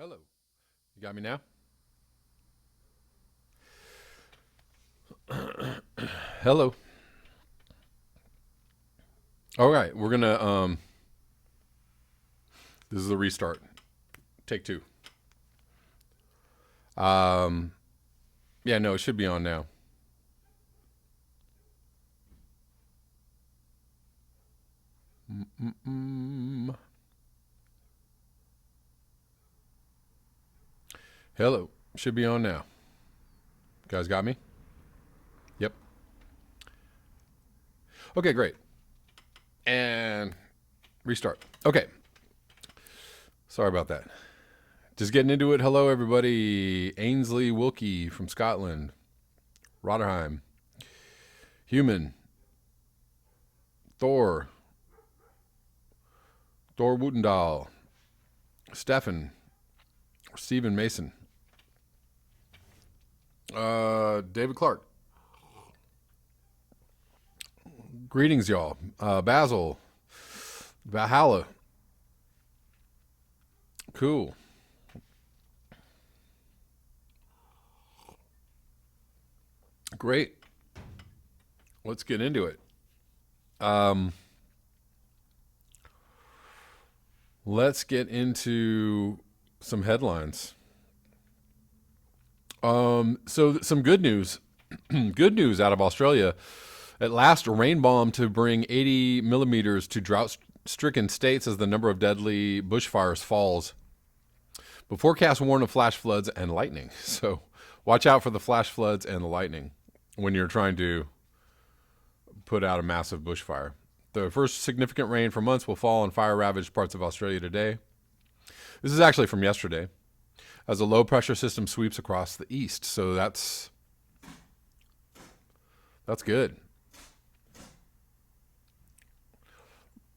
Hello. You got me now? Hello. All right, we're gonna this is a restart. Take two. Um yeah, no, it should be on now. Mm-mm. Hello. Should be on now. You guys got me? Yep. Okay, great. And restart. Okay. Sorry about that. Just getting into it. Hello everybody. Ainsley Wilkie from Scotland. Rotherham. Human. Thor. Thor Wootendahl. Stefan. Stephen Mason. David Clark. Greetings, y'all. Basil. Valhalla. Cool. Great. Let's get into it. Let's get into some headlines. So some good news. Good news out of Australia. At last, a rain bomb to bring 80 millimeters to drought-stricken states as the number of deadly bushfires falls. But forecasts warn of flash floods and lightning. So watch out for the flash floods and the lightning when you're trying to put out a massive bushfire. The first significant rain for months will fall on fire-ravaged parts of Australia today. This is actually from yesterday, as a low-pressure system sweeps across the east. So that's good.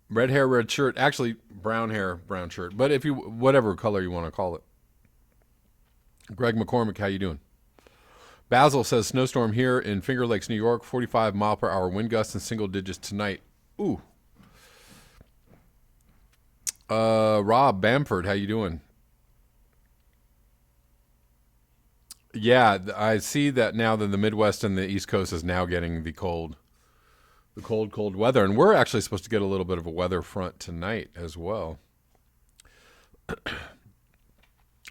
Red hair, red shirt. Actually, brown hair, brown shirt. But if you, whatever color you want to call it. Greg McCormick, how you doing? Basil says snowstorm here in Finger Lakes, New York. 45-mile-per-hour wind gusts in single digits tonight. Ooh. Rob Bamford, how you doing? Yeah, I see that now that the Midwest and the East Coast is now getting the cold weather. And we're actually supposed to get a little bit of a weather front tonight as well.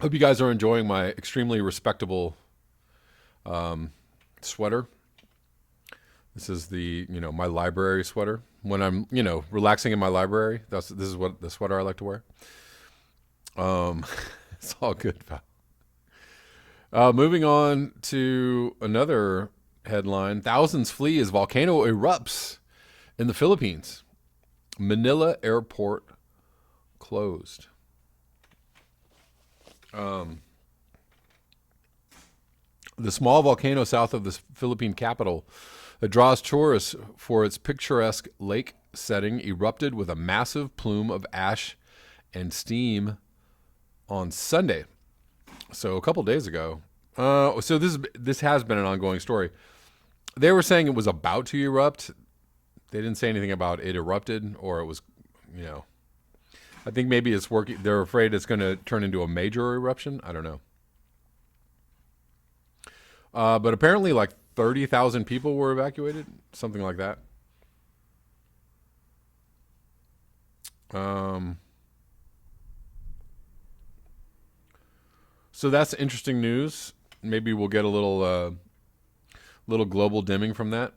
Hope you guys are enjoying my extremely respectable sweater. This is my library sweater. When I'm, relaxing in my library, this is what the sweater I like to wear. It's all good, pal. Moving on to another headline. Thousands flee as volcano erupts in the Philippines. Manila airport closed. The small volcano south of the Philippine capital that draws tourists for its picturesque lake setting erupted with a massive plume of ash and steam on Sunday. So a couple days ago. So this has been an ongoing story. They were saying it was about to erupt. They didn't say anything about it erupted or it was, I think maybe it's working. They're afraid it's going to turn into a major eruption. I don't know. But apparently like 30,000 people were evacuated, something like that. So that's interesting news. Maybe we'll get a little global dimming from that.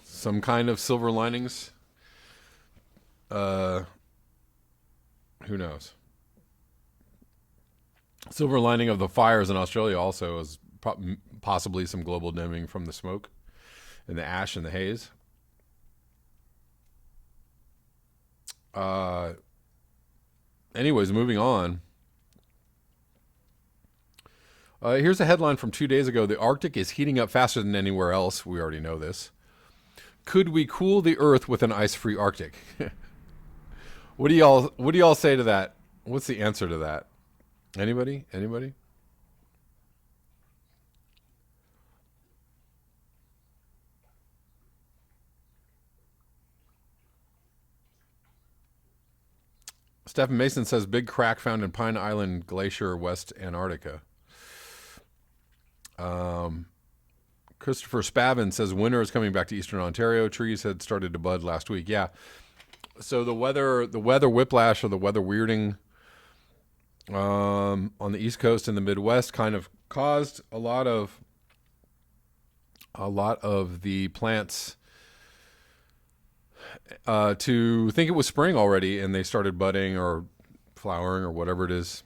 Some kind of silver linings. Who knows? Silver lining of the fires in Australia also is possibly some global dimming from the smoke and the ash and the haze. Anyways, moving on. Here's a headline from 2 days ago. The Arctic is heating up faster than anywhere else. We already know this. Could we cool the Earth with an ice-free Arctic? What do y'all say to that? What's the answer to that? Anybody? Stephen Mason says big crack found in Pine Island Glacier, West Antarctica. Christopher Spavin says winter is coming back to Eastern Ontario. Trees had started to bud last week. Yeah. So the weather whiplash or the weather weirding on the East Coast and the Midwest kind of caused a lot of the plants to think it was spring already, and they started budding or flowering or whatever it is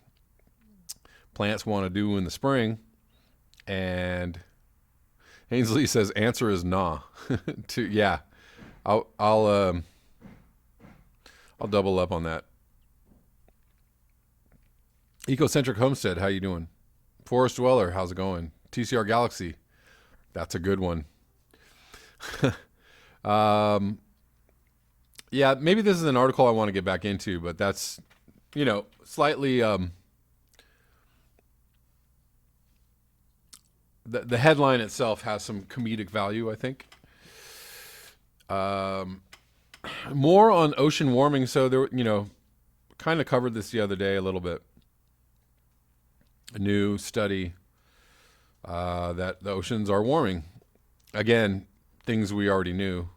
plants want to do in the spring. And Ainsley says answer is nah. Yeah, I'll double up on that. Ecocentric Homestead, how you doing? Forest Dweller, how's it going? TCR Galaxy, that's a good one. Yeah, maybe this is an article I want to get back into, but that's, slightly, the headline itself has some comedic value, I think. More on ocean warming. So there, kind of covered this the other day a little bit. A new study that the oceans are warming. Again, things we already knew.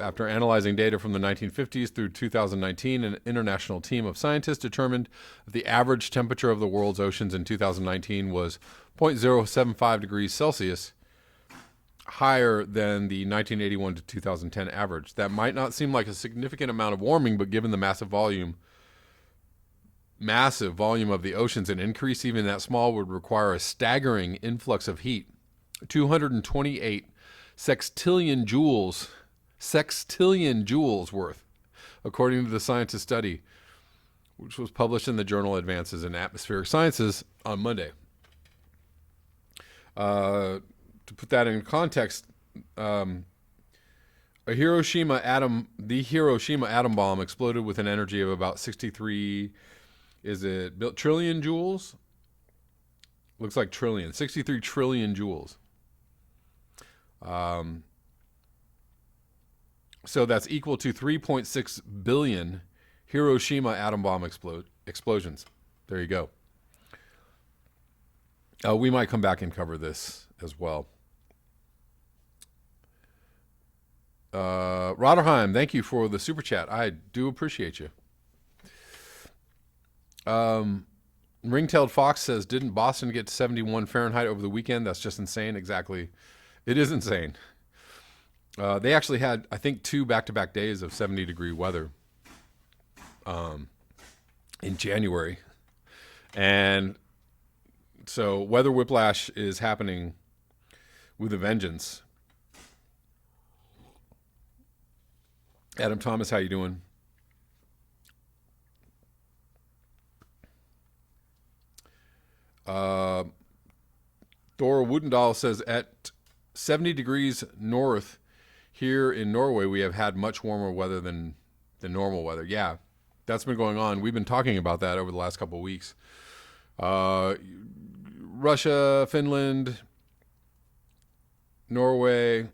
After analyzing data from the 1950s through 2019, an international team of scientists determined that the average temperature of the world's oceans in 2019 was 0.075 degrees Celsius, higher than the 1981 to 2010 average. That might not seem like a significant amount of warming, but given the massive volume of the oceans, an increase even that small would require a staggering influx of heat. 228 sextillion joules worth, according to the scientist study, which was published in the journal Advances in Atmospheric Sciences on Monday. To put that in context, the Hiroshima atom bomb exploded with an energy of about 63, trillion joules? Looks like trillion, 63 trillion joules. So that's equal to 3.6 billion Hiroshima atom bomb explosions. There you go. We might come back and cover this as well. Rotterheim, thank you for the super chat. I do appreciate you. Ringtailed Fox says, didn't Boston get 71 Fahrenheit over the weekend? That's just insane. Exactly. It is insane. They actually had, I think, 2 back-to-back days of 70-degree weather in January. And so weather whiplash is happening with a vengeance. Adam Thomas, how you doing? Thora Woodendahl says, at 70 degrees north here in Norway, we have had much warmer weather than the normal weather. Yeah, that's been going on. We've been talking about that over the last couple of weeks. Russia, Finland, Norway,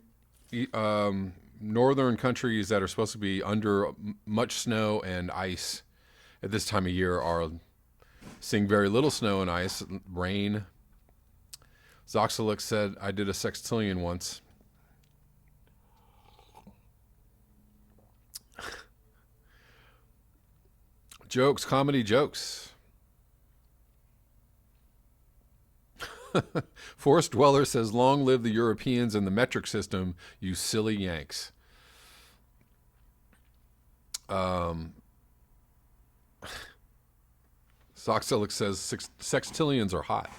northern countries that are supposed to be under much snow and ice at this time of year are seeing very little snow and ice, rain. Zoxalix said, I did a sextillion once. Jokes, comedy jokes. Forest Dweller says, long live the Europeans and the metric system, you silly Yanks. Zoxalix says, sextillions are hot.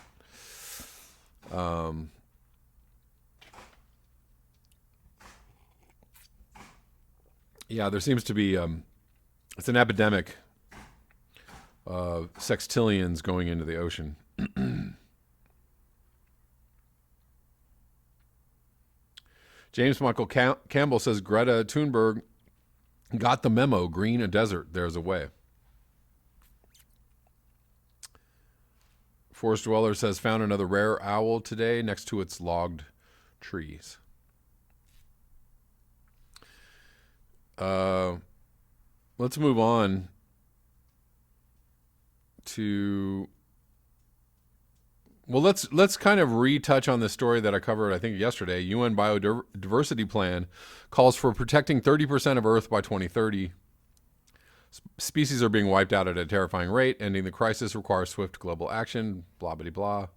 Yeah, there seems to be, it's an epidemic of sextillions going into the ocean. James Michael Campbell says, Greta Thunberg got the memo, green a desert, there's a way. Forest Dweller says, found another rare owl today next to its logged trees. Uh, let's move on to. Well, let's kind of retouch on this story that I covered, I think, yesterday. UN Biodiversity Plan calls for protecting 30% of Earth by 2030. Species are being wiped out at a terrifying rate. Ending the crisis requires swift global action. Blah blah blah.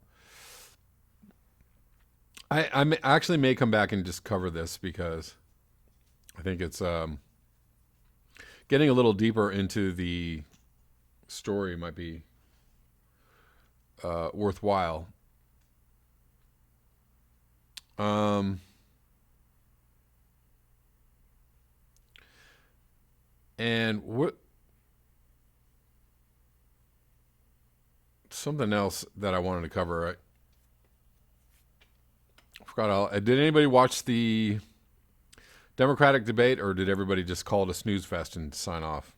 I actually may come back and just cover this because I think it's getting a little deeper into the story might be worthwhile. And what something else that I wanted to cover. I forgot all. Did anybody watch the Democratic debate, or did everybody just call it a snooze fest and sign off?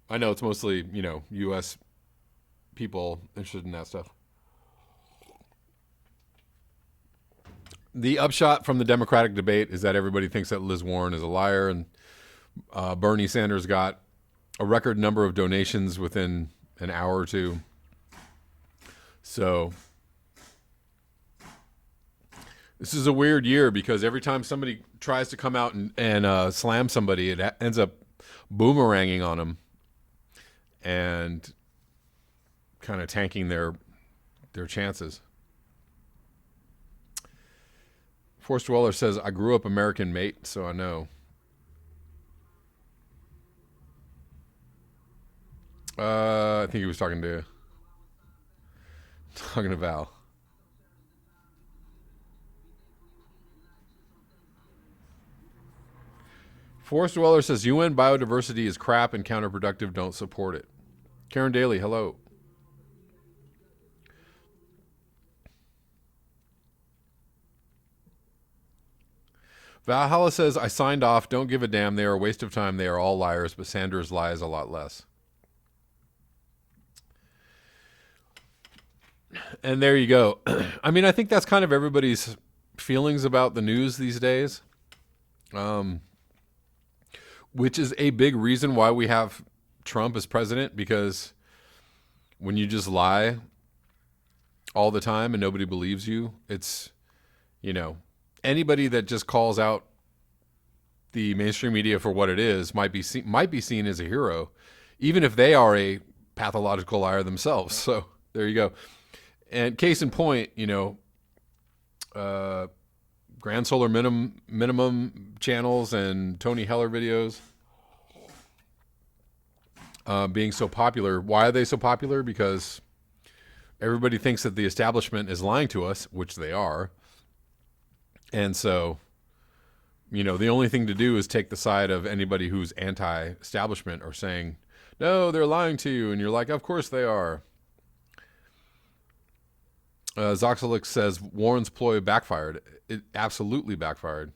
I know it's mostly, U.S. people interested in that stuff. The upshot from the Democratic debate is that everybody thinks that Liz Warren is a liar, and Bernie Sanders got a record number of donations within an hour or two. So this is a weird year because every time somebody tries to come out and slam somebody, it ends up boomeranging on them and kind of tanking their chances. Forced Dweller says, I grew up American, mate, so I know. I think he was talking to Val. Forest Dweller says UN biodiversity is crap and counterproductive. Don't support it. Karen Daly, hello. Valhalla says, I signed off. Don't give a damn. They are a waste of time. They are all liars, but Sanders lies a lot less. And there you go. I mean, I think that's kind of everybody's feelings about the news these days, which is a big reason why we have Trump as president, because when you just lie all the time and nobody believes you, it's, anybody that just calls out the mainstream media for what it is might be seen as a hero, even if they are a pathological liar themselves. So there you go. And case in point, Grand Solar Minimum channels and Tony Heller videos being so popular. Why are they so popular? Because everybody thinks that the establishment is lying to us, which they are. And so, the only thing to do is take the side of anybody who's anti-establishment or saying, no, they're lying to you. And you're like, of course they are. Zoxalix says Warren's ploy backfired. It absolutely backfired.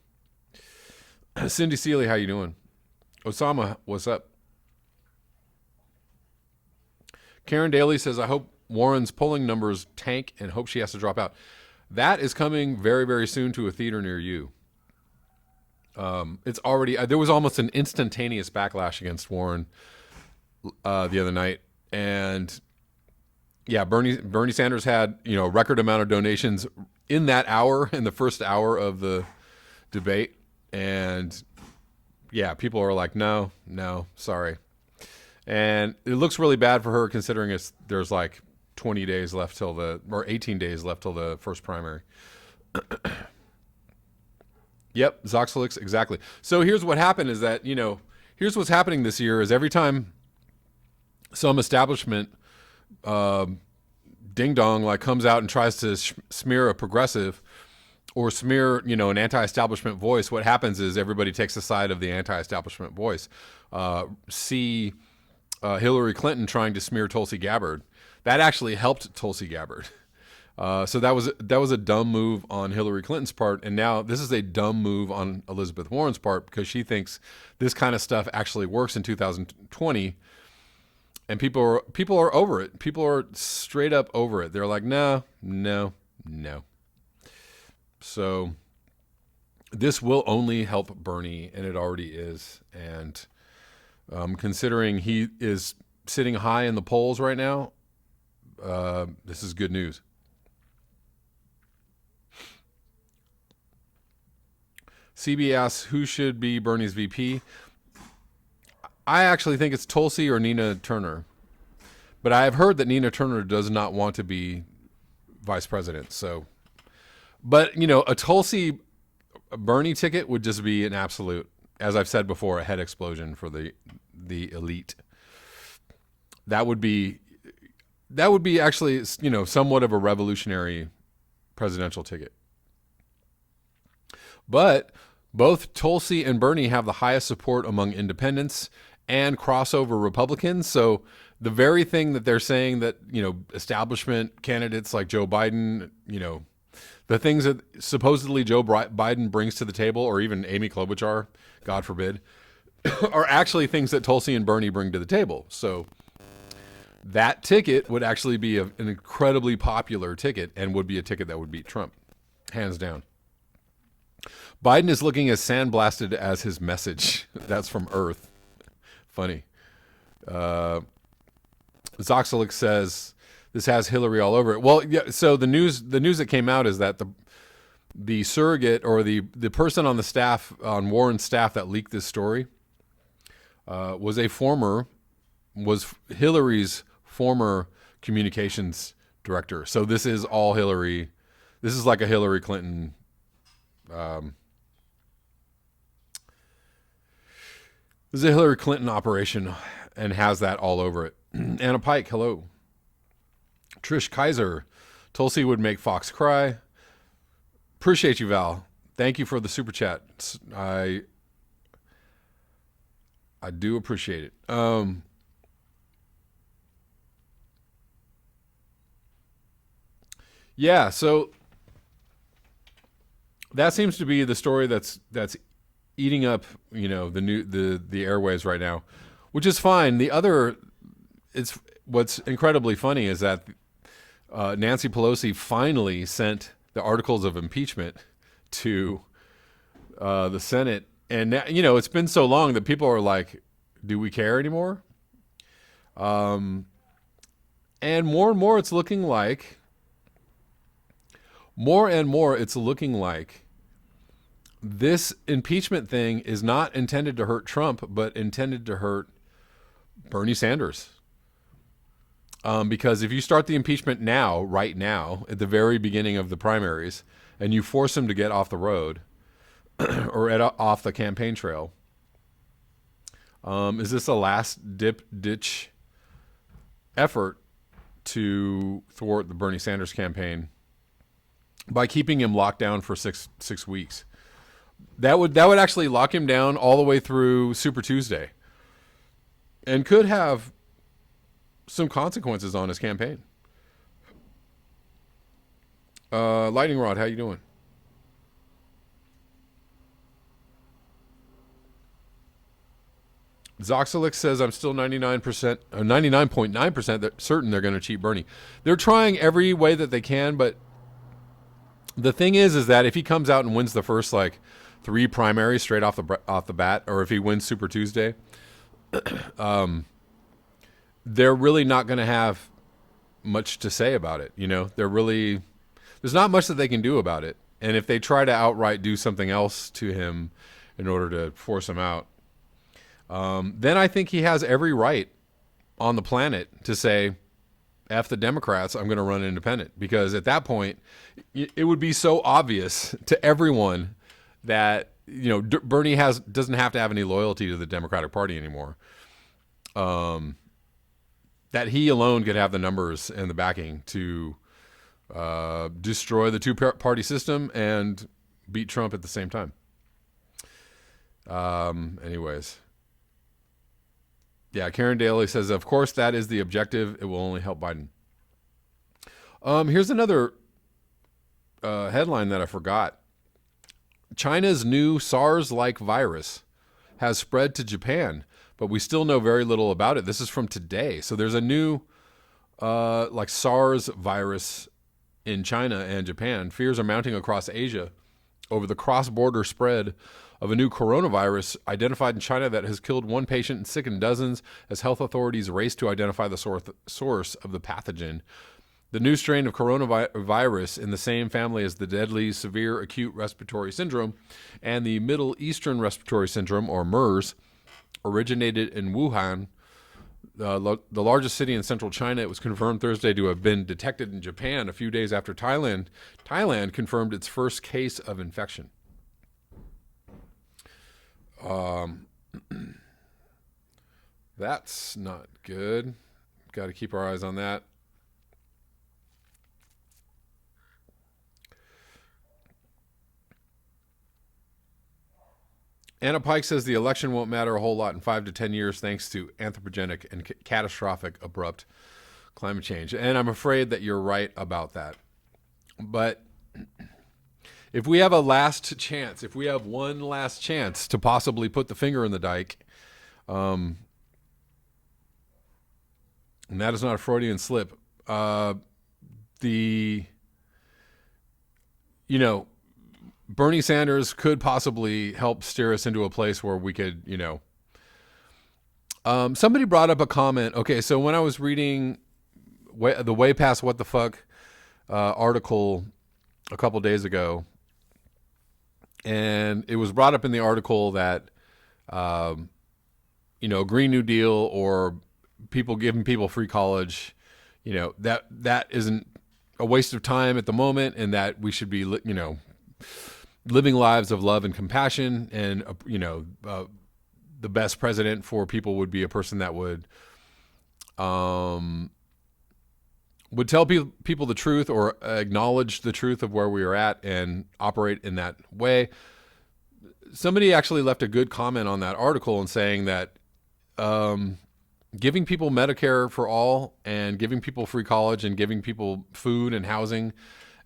Cindy Seeley, how you doing? Osama, what's up? Karen Daly says, I hope Warren's polling numbers tank and hope she has to drop out. That is coming very, very soon to a theater near you. It's already, there was almost an instantaneous backlash against Warren the other night. And yeah, Bernie Sanders had, a record amount of donations in that hour, in the first hour of the debate. And yeah, people are like, no, sorry. And it looks really bad for her considering there's like 20 days left or 18 days left till the first primary. Yep, Zoxalix, exactly. So here's what happened is that, here's what's happening this year is every time some establishment ding dong comes out and tries to smear a progressive or smear an anti-establishment voice, what happens is everybody takes the side of the anti-establishment voice. See Hillary Clinton trying to smear Tulsi Gabbard. That actually helped Tulsi Gabbard. So that was a dumb move on Hillary Clinton's part, and now this is a dumb move on Elizabeth Warren's part because she thinks this kind of stuff actually works in 2020. And people are over it. People are straight up over it. They're like, no. So this will only help Bernie, and it already is. And considering he is sitting high in the polls right now, this is good news. CB asks, who should be Bernie's VP? I actually think it's Tulsi or Nina Turner. But I have heard that Nina Turner does not want to be vice president. So, but, you know, a Tulsi Bernie ticket would just be an absolute, as I've said before, a head explosion for the elite. That would be actually, you know, somewhat of a revolutionary presidential ticket. But both Tulsi and Bernie have the highest support among independents and crossover Republicans. So the very thing that they're saying that, you know, establishment candidates like Joe Biden, you know, the things that supposedly Joe Biden brings to the table, or even Amy Klobuchar, God forbid, are actually things that Tulsi and Bernie bring to the table. So that ticket would actually be an incredibly popular ticket and would be a ticket that would beat Trump, hands down. Biden is looking as sandblasted as his message. That's from Earth. Funny. Zoxalic says this has Hillary all over it. Well, yeah. So the news that came out is that the surrogate or the person on the staff, on Warren's staff, that leaked this story was Hillary's former communications director. So this is all Hillary. This is like a Hillary Clinton. This is a Hillary Clinton operation and has that all over it. Anna Pike, hello. Trish Kaiser, Tulsi would make Fox cry. Appreciate you, Val. Thank you for the super chat. I do appreciate it. Yeah, so that seems to be the story that's eating up, you know, the airwaves right now, which is fine. It's what's incredibly funny is that Nancy Pelosi finally sent the articles of impeachment to the Senate, and now, you know, it's been so long that people are like, "Do we care anymore?" And more and more, it's looking like this impeachment thing is not intended to hurt Trump, but intended to hurt Bernie Sanders. Because if you start the impeachment right now, at the very beginning of the primaries, and you force him to get off the road or off the campaign trail, is this a last ditch effort to thwart the Bernie Sanders campaign by keeping him locked down for six weeks? That would actually lock him down all the way through Super Tuesday, and could have some consequences on his campaign. Lightning Rod, how you doing? Zoxalix says, I'm still 99.9% certain they're going to cheat Bernie. They're trying every way that they can, but the thing is that if he comes out and wins the first like 3 primaries straight off the bat, or if he wins Super Tuesday, they're really not going to have much to say about it. You know, there's not much that they can do about it. And if they try to outright do something else to him in order to force him out, then I think he has every right on the planet to say, F the Democrats, I'm going to run independent. Because at that point, it would be so obvious to everyone that, you know, Bernie doesn't have to have any loyalty to the Democratic Party anymore. That he alone could have the numbers and the backing to destroy the two-party system and beat Trump at the same time. Anyways. Yeah, Karen Daly says, of course, that is the objective. It will only help Biden. Here's another headline that I forgot. China's new SARS-like virus has spread to Japan, but we still know very little about it. This is from today. So there's a new like SARS virus in China and Japan. Fears are mounting across Asia over the cross-border spread of a new coronavirus identified in China that has killed one patient and sickened dozens as health authorities race to identify the source of the pathogen. The new strain of coronavirus in the same family as the deadly severe acute respiratory syndrome and the Middle Eastern respiratory syndrome, or MERS, originated in Wuhan, the largest city in central China. It was confirmed Thursday to have been detected in Japan a few days after Thailand confirmed its first case of infection. That's not good. Got to keep our eyes on that. Anna Pike says the election won't matter a whole lot in 5 to 10 years thanks to anthropogenic and catastrophic abrupt climate change. And I'm afraid that you're right about that. But if we have a last chance, if we have one last chance to possibly put the finger in the dike, and that is not a Freudian slip, Bernie Sanders could possibly help steer us into a place where we could, somebody brought up a comment. Okay, so when I was reading the Way Past What the Fuck article a couple days ago, and it was brought up in the article that, Green New Deal or people giving people free college, that isn't a waste of time at the moment, and that we should be, living lives of love and compassion, and the best president for people would be a person that would tell people the truth or acknowledge the truth of where we are at and operate in that way. Somebody actually left a good comment on that article and saying that giving people Medicare for all and giving people free college and giving people food and housing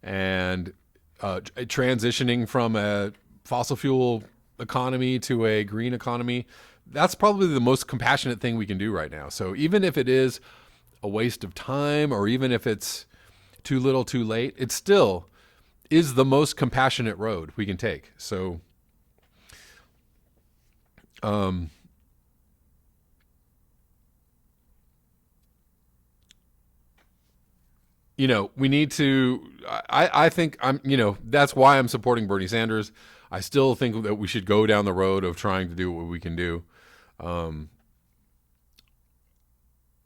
and transitioning from a fossil fuel economy to a green economy, that's probably the most compassionate thing we can do right now. So even if it is a waste of time, or even if it's too little too late, it still is the most compassionate road we can take. So we need to, I think that's why I'm supporting Bernie Sanders. I still think that we should go down the road of trying to do what we can do.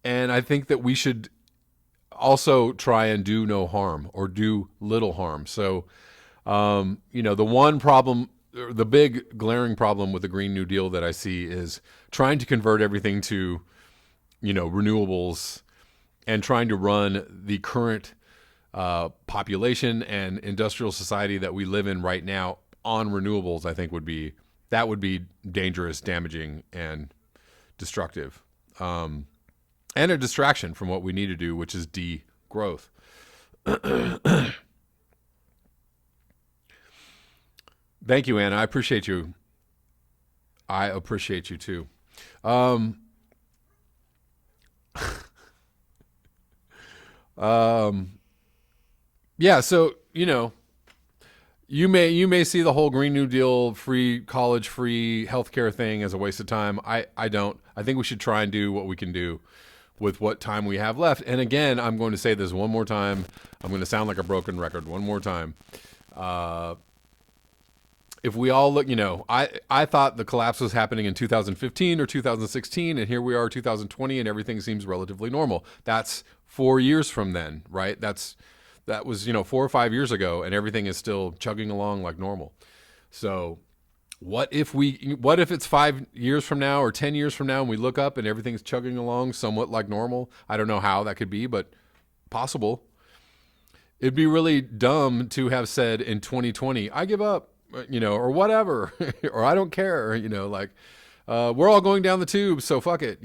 And I think that we should also try and do no harm or do little harm. So, the one problem, the big glaring problem with the Green New Deal that I see is trying to convert everything to, renewables, and trying to run the current population and industrial society that we live in right now on renewables. I think would be dangerous, damaging, and destructive, and a distraction from what we need to do, which is degrowth. Thank you, Anna. I appreciate you. I appreciate you too. Yeah, so you may see the whole Green New Deal, free college, free healthcare thing as a waste of time. I don't. I think we should try and do what we can do with what time we have left. And again, I'm going to say this one more time. I'm going to sound like a broken record one more time. If we all look, I thought the collapse was happening in 2015 or 2016, and here we are 2020, and everything seems relatively normal. That's 4 years from then, right? That was 4 or 5 years ago, and everything is still chugging along like normal. So what if it's 5 years from now or 10 years from now and we look up and everything's chugging along somewhat like normal? I don't know how that could be, but possible. It'd be really dumb to have said in 2020, I give up, or whatever, or I don't care, we're all going down the tube, so fuck it.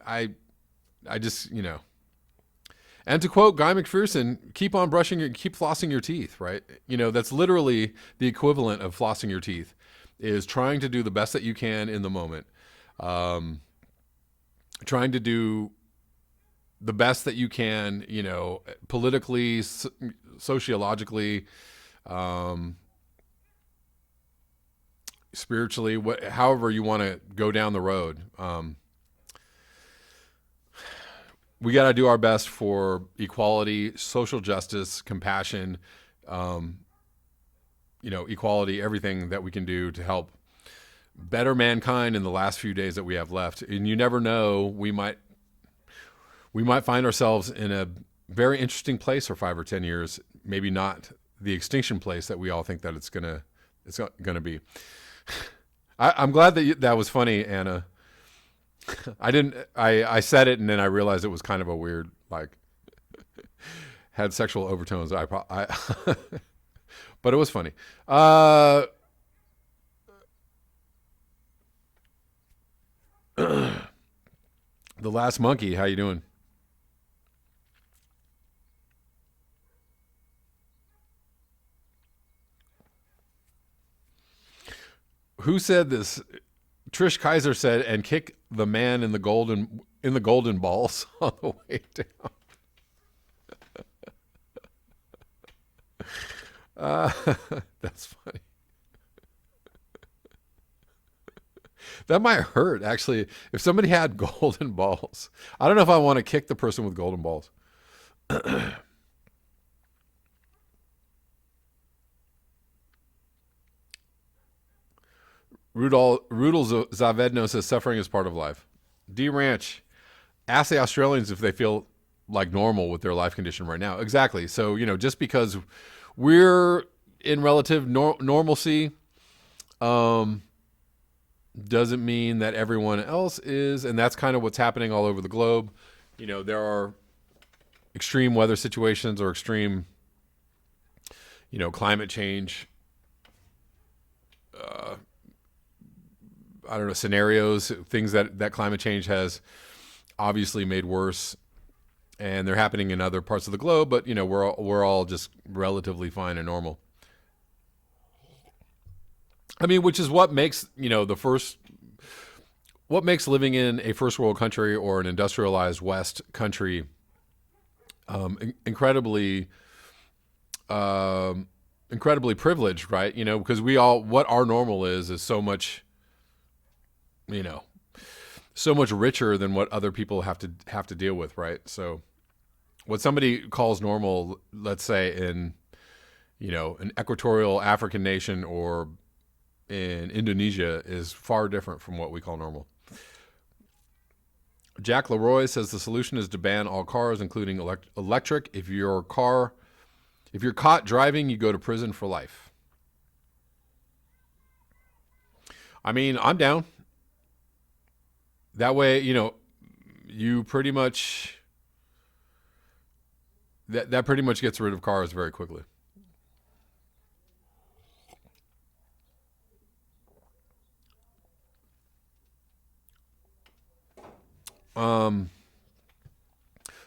I just. And to quote Guy McPherson, keep flossing your teeth, right? That's literally the equivalent of flossing your teeth, is trying to do the best that you can in the moment. Trying to do the best that you can, politically, sociologically, spiritually, however you want to go down the road. We got to do our best for equality, social justice, compassion, equality, everything that we can do to help better mankind in the last few days that we have left. And you never know, we might find ourselves in a very interesting place for 5 or 10 years, maybe not the extinction place that we all think that it's gonna be. I'm glad that was funny, Anna. I said it and then I realized it was kind of a weird, had sexual overtones. But it was funny. The Last Monkey, how you doing? Who said this? Trish Kaiser said, and kick the man in the golden balls on the way down. That's funny. That might hurt, actually. If somebody had golden balls, I don't know if I want to kick the person with golden balls. Rudol Zavedno says suffering is part of life. D Ranch, ask the Australians if they feel like normal with their life condition right now. Exactly. So, just because we're in relative normalcy, doesn't mean that everyone else is. And that's kind of what's happening all over the globe. There are extreme weather situations or extreme, climate change, scenarios, things that climate change has obviously made worse, and they're happening in other parts of the globe. But we're all just relatively fine and normal. I mean, which is what makes what makes living in a first world country or an industrialized West country incredibly privileged, right? Because what our normal is so much. So much richer than what other people have to deal with, right? So what somebody calls normal, let's say in, an equatorial African nation or in Indonesia, is far different from what we call normal. Jack Leroy says the solution is to ban all cars, including electric. If you're caught driving, you go to prison for life. I mean, I'm down. That way, you pretty much that pretty much gets rid of cars very quickly.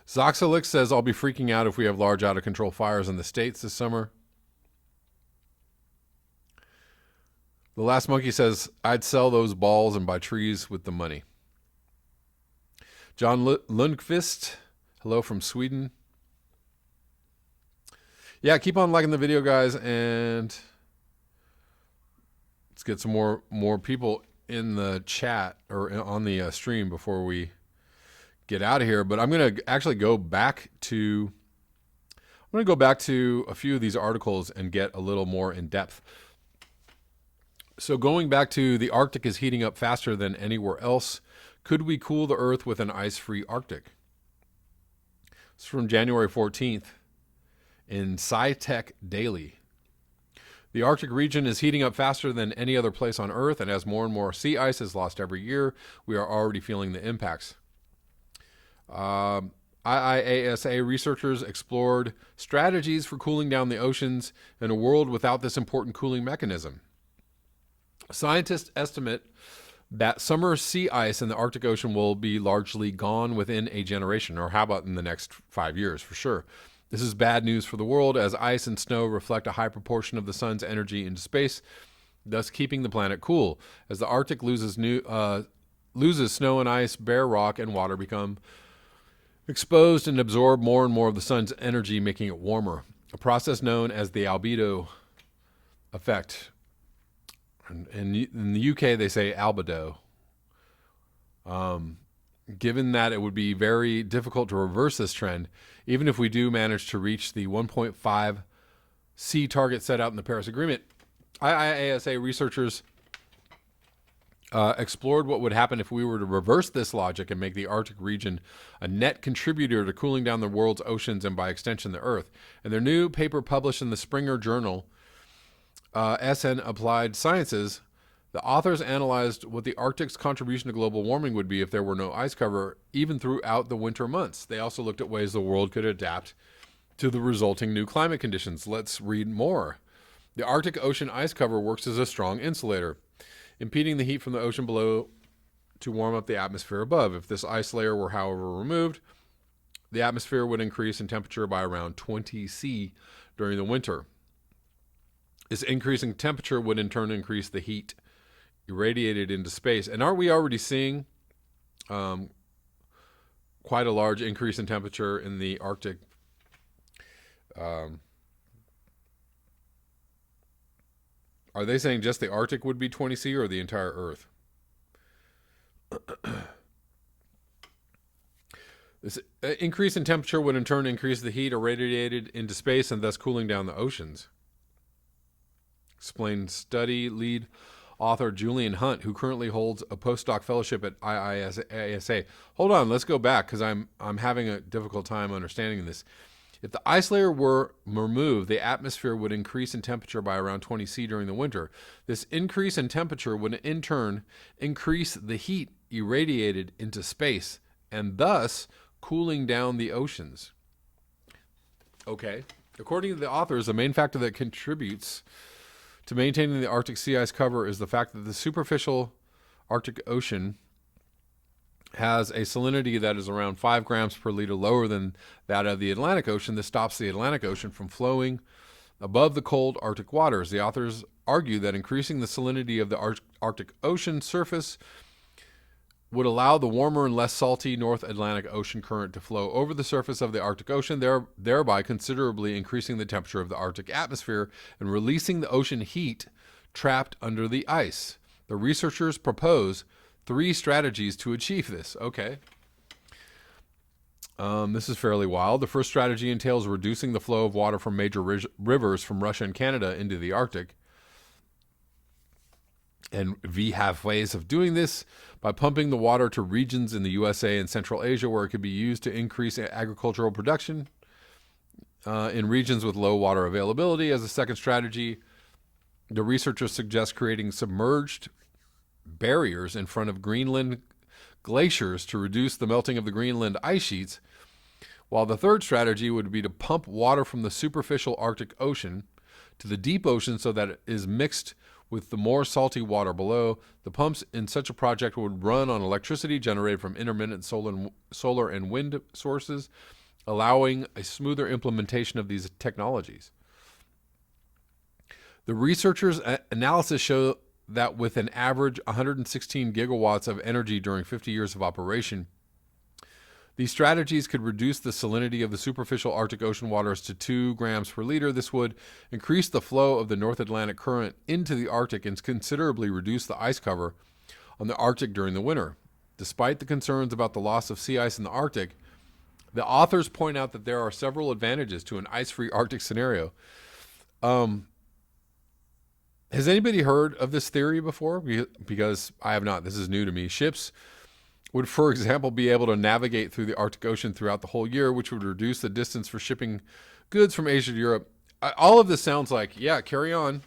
Zoxalix says, I'll be freaking out if we have large out of control fires in the States this summer. The Last Monkey says, I'd sell those balls and buy trees with the money. John Lundqvist, hello from Sweden. Yeah, keep on liking the video, guys, and let's get some more people in the chat or on the stream before we get out of here. But I'm going to actually go back to a few of these articles and get a little more in depth. So going back to the Arctic is heating up faster than anywhere else. Could we cool the Earth with an ice-free Arctic? It's from January 14th in SciTech Daily. The Arctic region is heating up faster than any other place on Earth, and as more and more sea ice is lost every year, we are already feeling the impacts. IIASA researchers explored strategies for cooling down the oceans in a world without this important cooling mechanism. Scientists estimate that summer sea ice in the Arctic Ocean will be largely gone within a generation, or how about in the next 5 years for sure. This is bad news for the world, as ice and snow reflect a high proportion of the sun's energy into space, thus keeping the planet cool. As the Arctic loses snow and ice, bare rock and water become exposed and absorb more and more of the sun's energy, making it warmer, a process known as the albedo effect. And in the UK, they say albedo. Given that it would be very difficult to reverse this trend, even if we do manage to reach the 1.5 C target set out in the Paris Agreement, IIASA researchers explored what would happen if we were to reverse this logic and make the Arctic region a net contributor to cooling down the world's oceans and by extension the Earth. In their new paper published in the Springer Journal, SN Applied Sciences, the authors analyzed what the Arctic's contribution to global warming would be if there were no ice cover, even throughout the winter months. They also looked at ways the world could adapt to the resulting new climate conditions. Let's read more. The Arctic Ocean ice cover works as a strong insulator, impeding the heat from the ocean below to warm up the atmosphere above. If this ice layer were, however, removed, the atmosphere would increase in temperature by around 20 C during the winter. This increasing temperature would in turn increase the heat irradiated into space. And aren't we already seeing quite a large increase in temperature in the Arctic? Are they saying just the Arctic would be 20 C or the entire Earth? This increase in temperature would in turn increase the heat irradiated into space and thus cooling down the oceans. Explained study lead author Julian Hunt, who currently holds a postdoc fellowship at IIASA. Hold on, let's go back because I'm having a difficult time understanding this. If the ice layer were removed, the atmosphere would increase in temperature by around 20 C during the winter. This increase in temperature would in turn increase the heat irradiated into space and thus cooling down the oceans. Okay. According to the authors, the main factor that contributes to maintaining the Arctic sea ice cover is the fact that the superficial Arctic Ocean has a salinity that is around 5 grams per liter lower than that of the Atlantic Ocean. This stops the Atlantic Ocean from flowing above the cold Arctic waters. The authors argue that increasing the salinity of the Arctic Ocean surface would allow the warmer and less salty North Atlantic Ocean current to flow over the surface of the Arctic Ocean, thereby considerably increasing the temperature of the Arctic atmosphere and releasing the ocean heat trapped under the ice. The researchers propose 3 strategies to achieve this. Okay. This is fairly wild. The first strategy entails reducing the flow of water from major rivers from Russia and Canada into the Arctic. And we have ways of doing this by pumping the water to regions in the USA and Central Asia where it could be used to increase agricultural production in regions with low water availability. As a second strategy, the researchers suggest creating submerged barriers in front of Greenland glaciers to reduce the melting of the Greenland ice sheets, while the third strategy would be to pump water from the superficial Arctic Ocean to the deep ocean so that it is mixed with the more salty water below. The pumps in such a project would run on electricity generated from intermittent solar and wind sources, allowing a smoother implementation of these technologies. The researchers' analysis show that with an average 116 gigawatts of energy during 50 years of operation, these strategies could reduce the salinity of the superficial Arctic Ocean waters to 2 grams per liter. This would increase the flow of the North Atlantic current into the Arctic and considerably reduce the ice cover on the Arctic during the winter. Despite the concerns about the loss of sea ice in the Arctic, the authors point out that there are several advantages to an ice-free Arctic scenario. Has anybody heard of this theory before? Because I have not. This is new to me. Ships would, for example, be able to navigate through the Arctic Ocean throughout the whole year, which would reduce the distance for shipping goods from Asia to Europe. All of this sounds like, yeah, carry on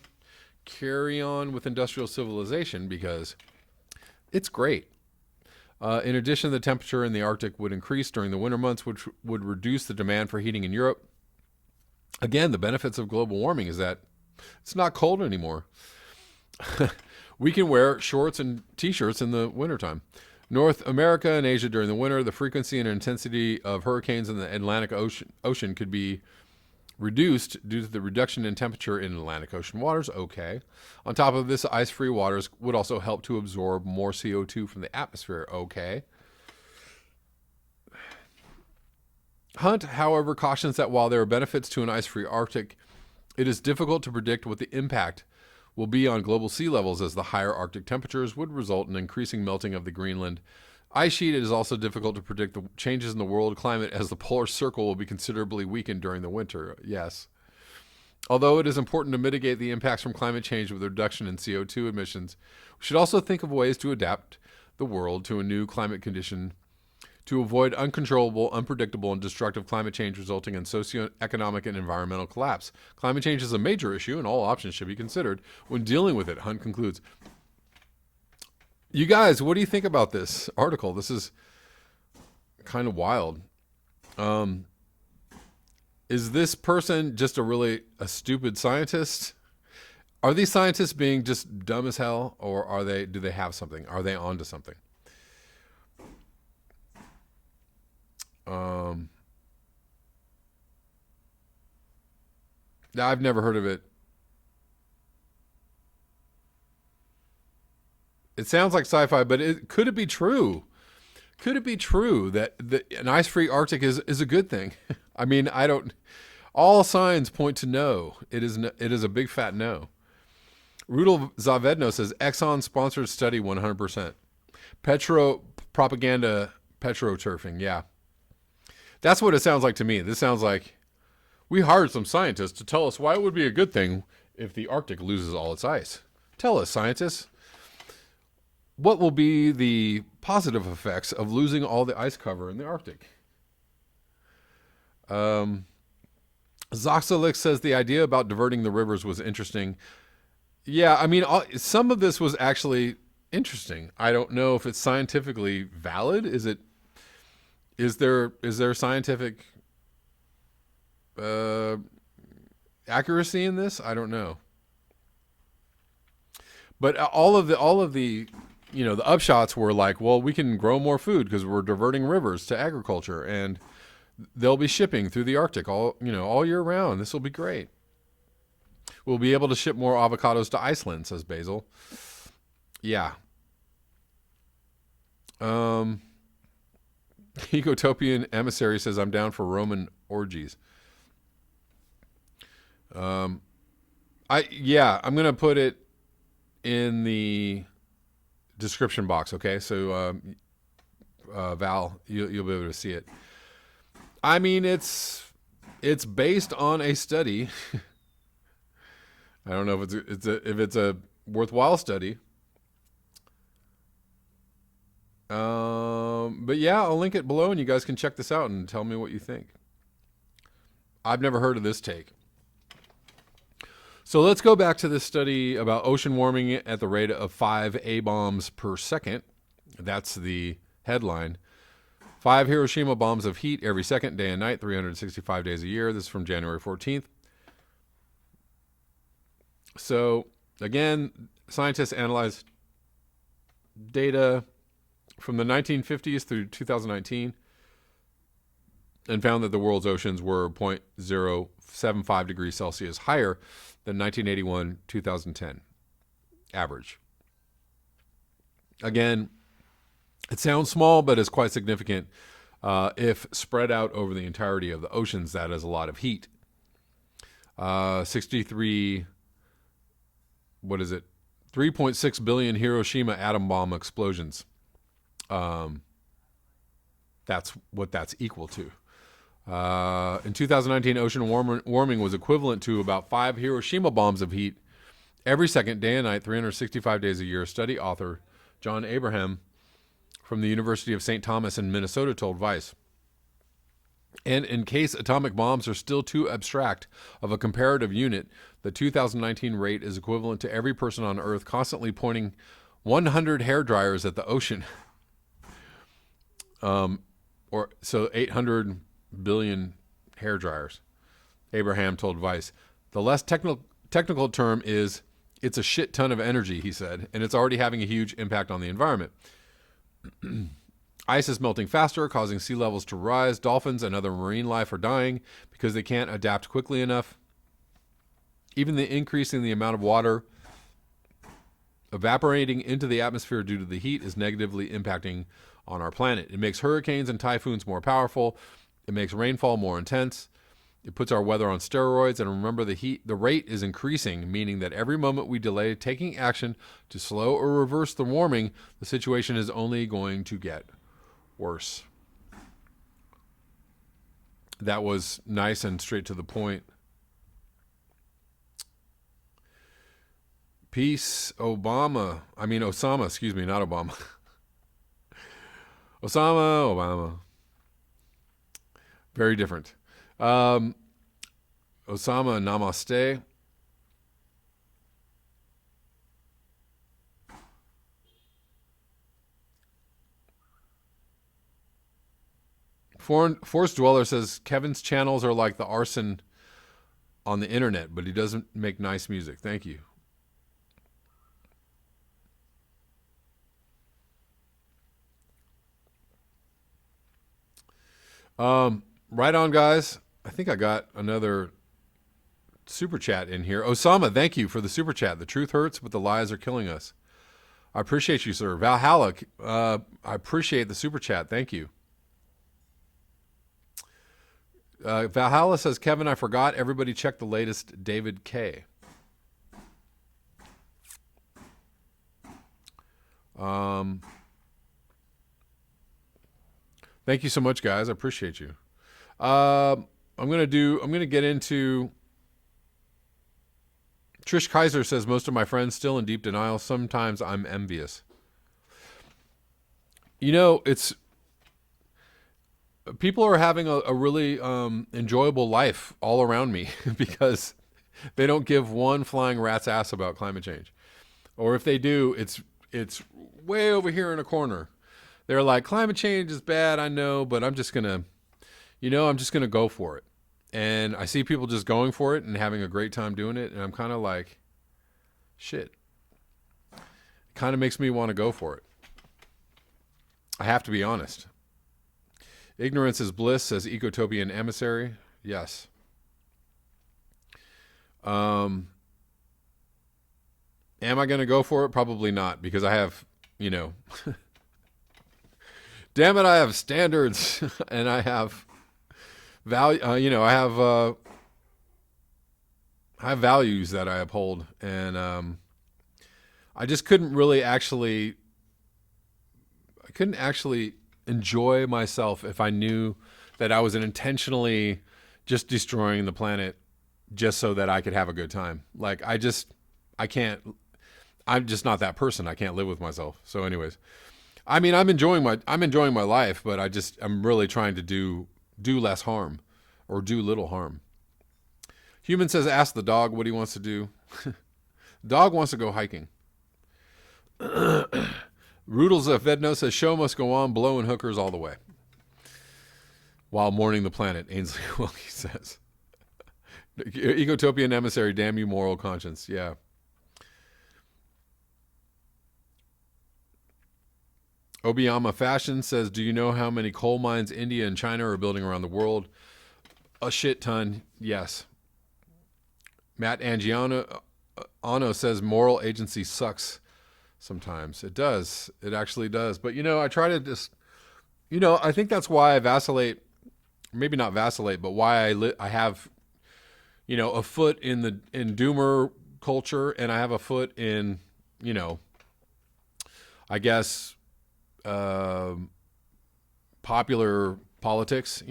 with industrial civilization because it's great. In addition, the temperature in the Arctic would increase during the winter months, which would reduce the demand for heating in Europe. Again, the benefits of global warming is that it's not cold anymore. We can wear shorts and t-shirts in the wintertime. North America and Asia during the winter, the frequency and intensity of hurricanes in the Atlantic Ocean could be reduced due to the reduction in temperature in Atlantic Ocean waters. Okay. On top of this, ice-free waters would also help to absorb more CO2 from the atmosphere. Okay. Hunt, however, cautions that while there are benefits to an ice-free Arctic, it is difficult to predict what the impact will be on global sea levels, as the higher Arctic temperatures would result in increasing melting of the Greenland ice sheet. It is also difficult to predict the changes in the world climate, as the polar circle will be considerably weakened during the winter. Yes. Although it is important to mitigate the impacts from climate change with a reduction in CO2 emissions, we should also think of ways to adapt the world to a new climate condition to avoid uncontrollable, unpredictable, and destructive climate change resulting in socioeconomic and environmental collapse. Climate change is a major issue, and all options should be considered when dealing with it, Hunt concludes. You guys, what do you think about this article? This is kind of wild. Is this person just a stupid scientist? Are these scientists being just dumb as hell, or do they have something? Are they onto something? I've never heard of it. It sounds like sci-fi, but could it be true? Could it be true that an ice-free Arctic is a good thing? I mean, all signs point to no. It is a big fat no. Rudolf Zavedno says Exxon sponsored study 100%. Propaganda petroturfing. Yeah. That's what it sounds like to me. This sounds like we hired some scientists to tell us why it would be a good thing if the Arctic loses all its ice. Tell us, scientists, what will be the positive effects of losing all the ice cover in the Arctic? Zoxalix says the idea about diverting the rivers was interesting. Yeah, I mean, some of this was actually interesting. I don't know if it's scientifically valid. Is there scientific accuracy in this? I don't know. But all of the the upshots were like, well, we can grow more food because we're diverting rivers to agriculture, and they'll be shipping through the Arctic all year round. This will be great. We'll be able to ship more avocados to Iceland, says Basil. Yeah. Ecotopian Emissary says, I'm down for Roman orgies. I'm going to put it in the description box, okay? So, Val, you'll be able to see it. I mean, it's based on a study. I don't know if it's a worthwhile study. But yeah, I'll link it below and you guys can check this out and tell me what you think. I've never heard of this take. So let's go back to this study about ocean warming at the rate of 5 A-bombs per second. That's the headline. 5 Hiroshima bombs of heat every second, day and night, 365 days a year. This is from January 14th. So again, scientists analyzed data from the 1950s through 2019 and found that the world's oceans were 0.075 degrees Celsius higher than 1981-2010 average. Again, it sounds small, but it's quite significant. If spread out over the entirety of the oceans, that is a lot of heat. 3.6 billion Hiroshima atom bomb explosions. That's what that's equal to. In 2019, ocean warming was equivalent to about 5 Hiroshima bombs of heat every second, day and night, 365 days a year. Study author John Abraham from the University of St. Thomas in Minnesota told Vice. And in case atomic bombs are still too abstract of a comparative unit, the 2019 rate is equivalent to every person on Earth constantly pointing 100 hair dryers at the ocean. So 800 billion hair dryers, Abraham told Vice. The less technical term is it's a shit ton of energy, he said, and it's already having a huge impact on the environment. Ice is melting faster, causing sea levels to rise. Dolphins and other marine life are dying because they can't adapt quickly enough. Even the increase in the amount of water evaporating into the atmosphere due to the heat is negatively impacting on our planet. It makes hurricanes and typhoons more powerful. It makes rainfall more intense. It puts our weather on steroids, and remember the rate is increasing, meaning that every moment we delay taking action to slow or reverse the warming, the situation is only going to get worse. That was nice and straight to the point. Peace, Osama, excuse me, not Obama. Osama, Obama. Very different. Osama, namaste. Forest Dweller says Kevin's channels are like the arson on the internet, but he doesn't make nice music. Thank you. Right on, guys. I think I got another super chat in here. Osama, thank you for the super chat. The truth hurts, but the lies are killing us. I appreciate you, sir. Valhalla, I appreciate the super chat. Thank you. Valhalla says, Kevin, I forgot. Everybody check the latest David K. Thank you so much, guys. I appreciate you. I'm gonna get into. Trish Kaiser says most of my friends still in deep denial. Sometimes I'm envious. You know, it's people are having a really enjoyable life all around me because they don't give one flying rat's ass about climate change, or if they do, it's way over here in a corner. They're like, climate change is bad, I know, but I'm just gonna go for it. And I see people just going for it and having a great time doing it, and I'm kind of like, shit. It kind of makes me want to go for it. I have to be honest. Ignorance is bliss, says Ecotopian Emissary. Yes. Am I going to go for it? Probably not, because I have, damn it, I have standards and I have value. I have values that I uphold, and I just couldn't actually enjoy myself if I knew that I was intentionally just destroying the planet just so that I could have a good time. Like I can't. I'm just not that person. I can't live with myself. So, anyways, I mean, I'm enjoying my life, but I'm really trying to do less harm, or do little harm. Human says, ask the dog what he wants to do. Dog wants to go hiking. Rudels of Vedno says, show must go on, blowing hookers all the way. While mourning the planet, Ainsley Wilkie says. Ecotopian Emissary, damn you moral conscience. Yeah. Obiyama Fashion says, do you know how many coal mines India and China are building around the world? A shit ton, yes. Matt Angiano says moral agency sucks sometimes. It does. It actually does. But, I try to just, I think that's why I vacillate, maybe not vacillate, but why I have, a foot in doomer culture, and I have a foot in, I guess, popular politics,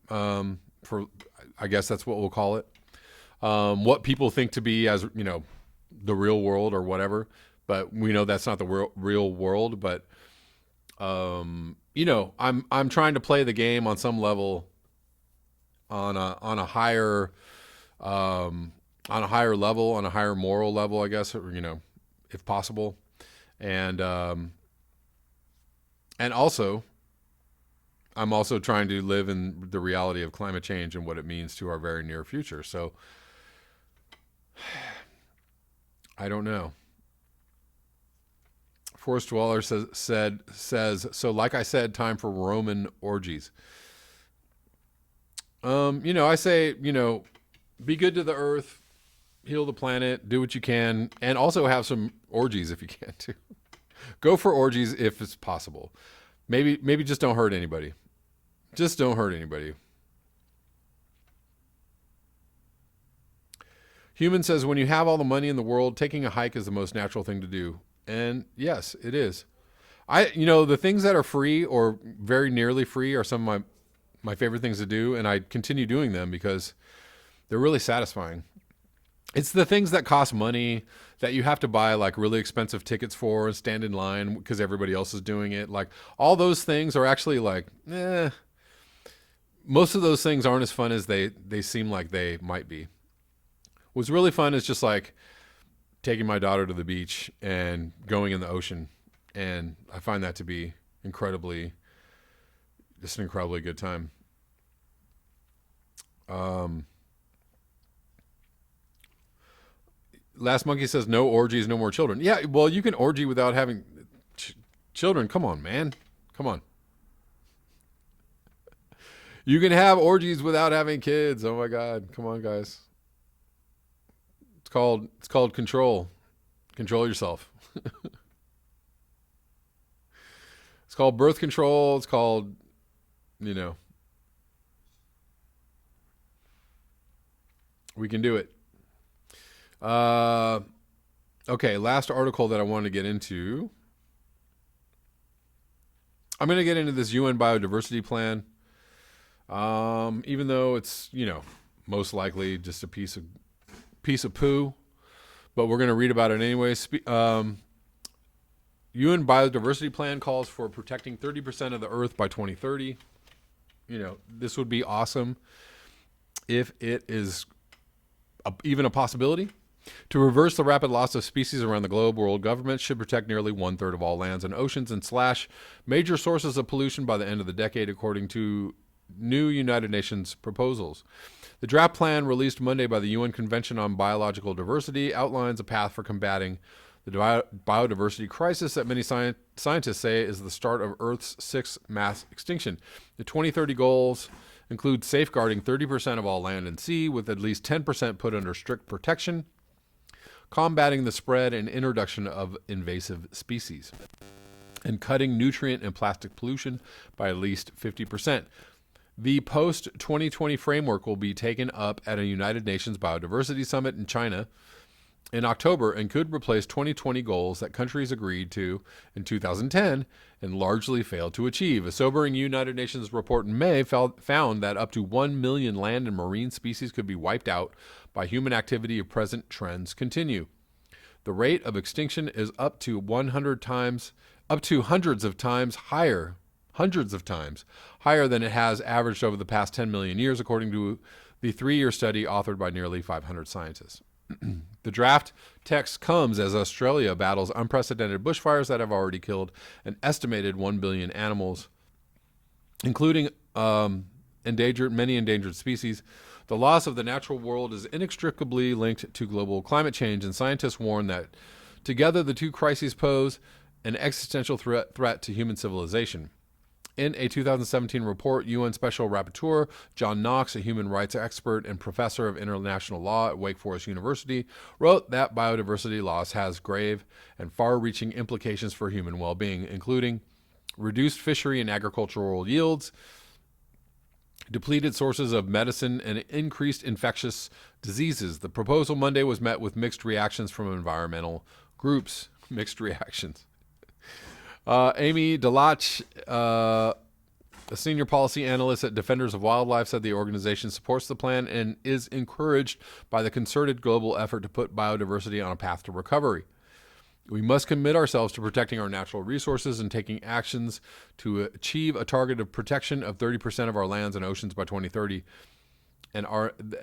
for, I guess that's what we'll call it. What people think to be as, the real world or whatever, but we know that's not the real world. But, I'm trying to play the game on some level, on a higher level, on a higher moral level, I guess, or, if possible. And also, I'm also trying to live in the reality of climate change and what it means to our very near future. So I don't know. Forest Dweller says, so like I said, time for Roman orgies. I say, be good to the earth, heal the planet, do what you can, and also have some orgies if you can too. Go for orgies if it's possible. Maybe just don't hurt anybody. Just don't hurt anybody. Human says, when you have all the money in the world, taking a hike is the most natural thing to do. And yes, it is. The things that are free or very nearly free are some of my favorite things to do. And I continue doing them because they're really satisfying. It's the things that cost money that you have to buy like really expensive tickets for and stand in line because everybody else is doing it. Like all those things are actually like, most of those things aren't as fun as they seem like they might be. What's really fun is just like taking my daughter to the beach and going in the ocean. And I find that to be an incredibly good time. Last Monkey says, no orgies, no more children. Yeah, well, you can orgy without having children. Come on, man. Come on. You can have orgies without having kids. Oh, my God. Come on, guys. It's called control. Control yourself. It's called birth control. It's called, we can do it. Okay, last article that I wanted to get into. I'm going to get into this UN biodiversity plan. Even though it's, most likely just a piece of poo, but we're going to read about it anyway. UN biodiversity plan calls for protecting 30% of the earth by 2030. This would be awesome if it is even a possibility. To reverse the rapid loss of species around the globe, world governments should protect nearly 1/3 of all lands and oceans and slash major sources of pollution by the end of the decade, according to new United Nations proposals. The draft plan, released Monday by the UN Convention on Biological Diversity, outlines a path for combating the biodiversity crisis that many scientists say is the start of Earth's sixth mass extinction. The 2030 goals include safeguarding 30% of all land and sea, with at least 10% put under strict protection, combating the spread and introduction of invasive species, and cutting nutrient and plastic pollution by at least 50%. The post-2020 framework will be taken up at a United Nations Biodiversity Summit in China in October and could replace 2020 goals that countries agreed to in 2010 and largely failed to achieve. A sobering United Nations report in May found that up to 1 million land and marine species could be wiped out by human activity if present trends continue. The rate of extinction is up to hundreds of times higher than it has averaged over the past 10 million years, according to the 3-year study authored by nearly 500 scientists. The draft text comes as Australia battles unprecedented bushfires that have already killed an estimated 1 billion animals, including many endangered species. The loss of the natural world is inextricably linked to global climate change, and scientists warn that together the two crises pose an existential threat to human civilization. In a 2017 report, UN Special Rapporteur John Knox, a human rights expert and professor of international law at Wake Forest University, wrote that biodiversity loss has grave and far-reaching implications for human well-being, including reduced fishery and agricultural yields, depleted sources of medicine, and increased infectious diseases. The proposal Monday was met with mixed reactions from environmental groups. Mixed reactions. Amy Delach, a senior policy analyst at Defenders of Wildlife, said the organization supports the plan and is encouraged by the concerted global effort to put biodiversity on a path to recovery. We must commit ourselves to protecting our natural resources and taking actions to achieve a target of protection of 30% of our lands and oceans by 2030. And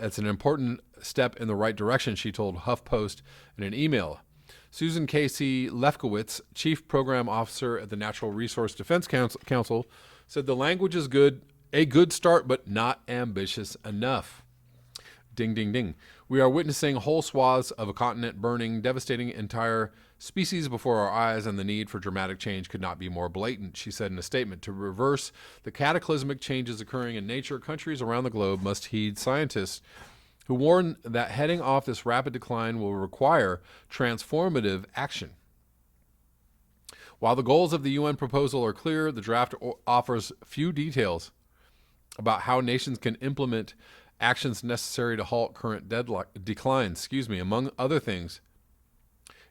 it's an important step in the right direction, she told HuffPost in an email. Susan Casey Lefkowitz, Chief Program Officer at the Natural Resource Defense Council, said the language is a good start, but not ambitious enough. Ding, ding, ding. We are witnessing whole swaths of a continent burning, devastating entire species before our eyes, and the need for dramatic change could not be more blatant, she said in a statement. To reverse the cataclysmic changes occurring in nature, countries around the globe must heed scientists who warn that heading off this rapid decline will require transformative action. While the goals of the UN proposal are clear, the draft offers few details about how nations can implement actions necessary to halt current declines. Among other things,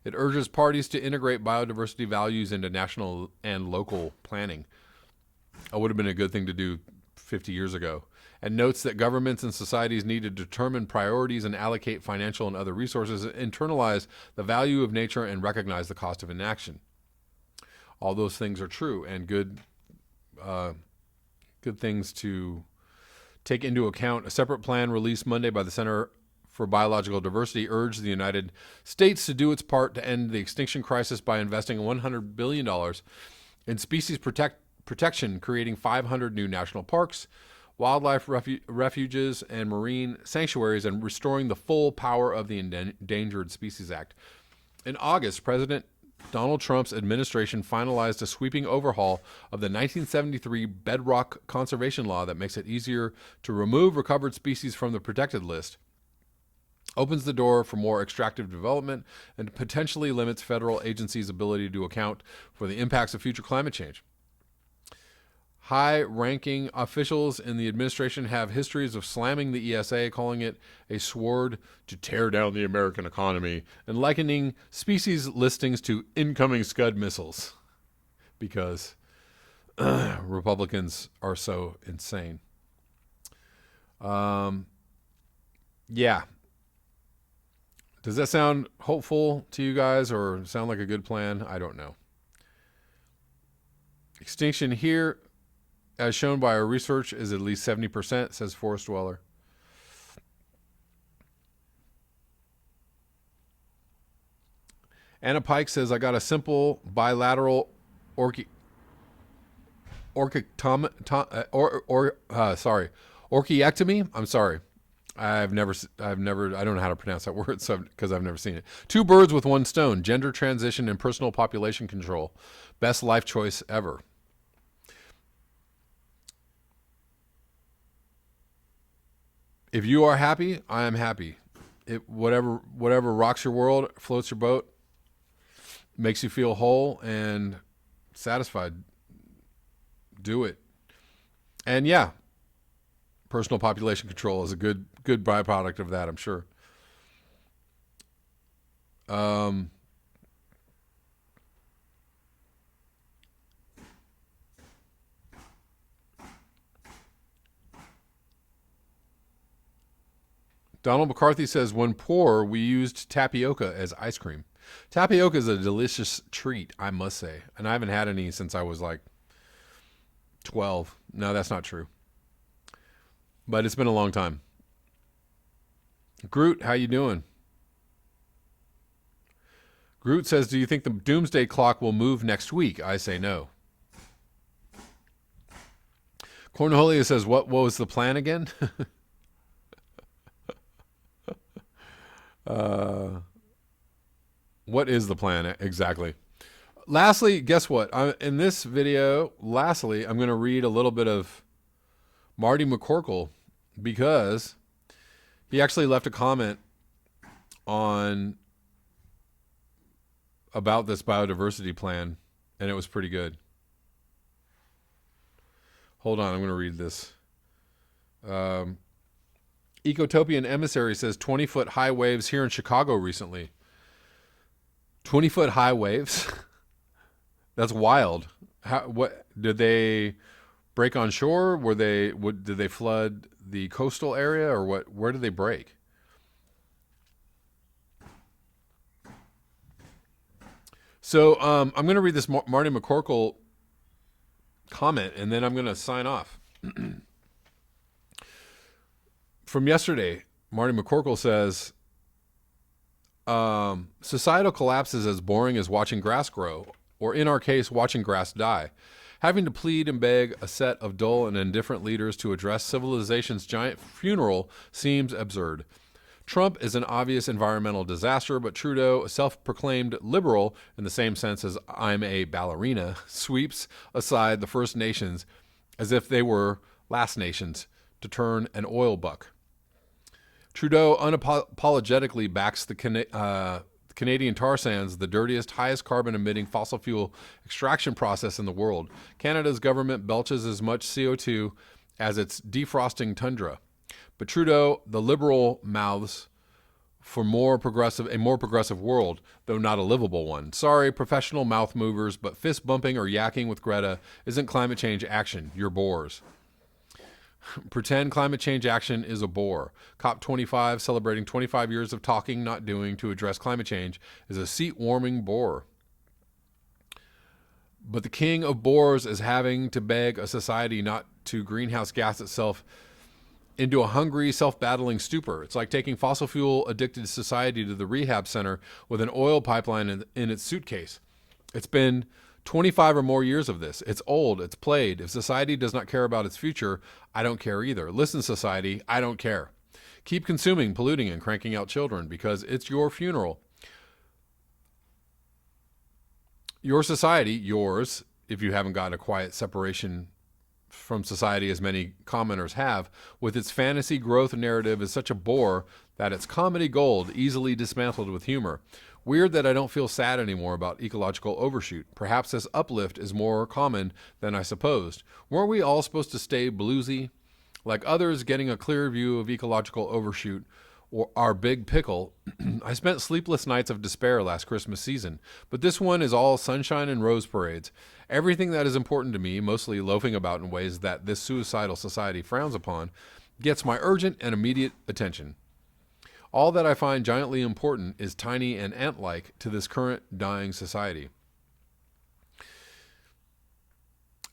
it urges parties to integrate biodiversity values into national and local planning. That would have been a good thing to do 50 years ago. And notes that governments and societies need to determine priorities and allocate financial and other resources, internalize the value of nature, and recognize the cost of inaction. All those things are true and good things to take into account. A separate plan released Monday by the Center for Biological Diversity urged the United States to do its part to end the extinction crisis by investing $100 billion in species protection, creating 500 new national parks, wildlife refuges, and marine sanctuaries, and restoring the full power of the Endangered Species Act. In August, President Donald Trump's administration finalized a sweeping overhaul of the 1973 Bedrock Conservation Law that makes it easier to remove recovered species from the protected list, opens the door for more extractive development, and potentially limits federal agencies' ability to account for the impacts of future climate change. High-ranking officials in the administration have histories of slamming the ESA, calling it a sword to tear down the American economy, and likening species listings to incoming Scud missiles because Republicans are so insane. Yeah. Does that sound hopeful to you guys or sound like a good plan? I don't know. Extinction here, as shown by our research, is at least 70%, says Forest Dweller. Anna Pike says, I got a simple bilateral orchiectomy. I'm sorry. I don't know how to pronounce that word because I've never seen it. 2 birds with 1 stone, gender transition and personal population control. Best life choice ever. If you are happy, I am happy. Whatever rocks your world, floats your boat, makes you feel whole and satisfied, do it. And yeah, personal population control is a good byproduct of that, I'm sure. Donald McCarthy says, when poor, we used tapioca as ice cream. Tapioca is a delicious treat, I must say. And I haven't had any since I was like 12. No, that's not true. But it's been a long time. Groot, how you doing? Groot says, do you think the doomsday clock will move next week? I say no. Cornelia says, what was the plan again? What is the plan exactly? Lastly, guess what? In this video, I'm going to read a little bit of Marty McCorkle because he actually left a comment about this biodiversity plan, and it was pretty good. Hold on, I'm going to read this. Ecotopian Emissary says 20-foot high waves here in Chicago recently. 20-foot high waves? That's wild. What did they break on shore? Did they flood the coastal area, or what? Where did they break? So I'm going to read this Marty McCorkle comment, and then I'm going to sign off. From yesterday, Marty McCorkle says, societal collapse is as boring as watching grass grow, or in our case, watching grass die. Having to plead and beg a set of dull and indifferent leaders to address civilization's giant funeral seems absurd. Trump is an obvious environmental disaster, but Trudeau, a self-proclaimed liberal in the same sense as I'm a ballerina, sweeps aside the First Nations as if they were last nations to turn an oil buck. Trudeau unapologetically backs the Canadian tar sands, the dirtiest, highest carbon-emitting fossil fuel extraction process in the world. Canada's government belches as much CO2 as its defrosting tundra. But Trudeau, the liberal, mouths for a more progressive world, though not a livable one. Sorry, professional mouth movers, but fist bumping or yakking with Greta isn't climate change action. You're bores. Pretend climate change action is a bore. COP25, celebrating 25 years of talking, not doing to address climate change, is a seat-warming bore. But the king of bores is having to beg a society not to greenhouse gas itself into a hungry, self-battling stupor. It's like taking fossil fuel-addicted society to the rehab center with an oil pipeline in its suitcase. It's been 25 or more years of this. It's old. It's played. If society does not care about its future, I don't care either. Listen, society, I don't care. Keep consuming, polluting, and cranking out children because it's your funeral. Your society, yours, if you haven't gotten a quiet separation from society as many commenters have, with its fantasy growth narrative is such a bore that it's comedy gold, easily dismantled with humor. Weird that I don't feel sad anymore about ecological overshoot. Perhaps this uplift is more common than I supposed. Weren't we all supposed to stay bluesy? Like others getting a clear view of ecological overshoot or our big pickle, I spent sleepless nights of despair last Christmas season, but this one is all sunshine and rose parades. Everything that is important to me, mostly loafing about in ways that this suicidal society frowns upon, gets my urgent and immediate attention. All that I find giantly important is tiny and ant-like to this current dying society.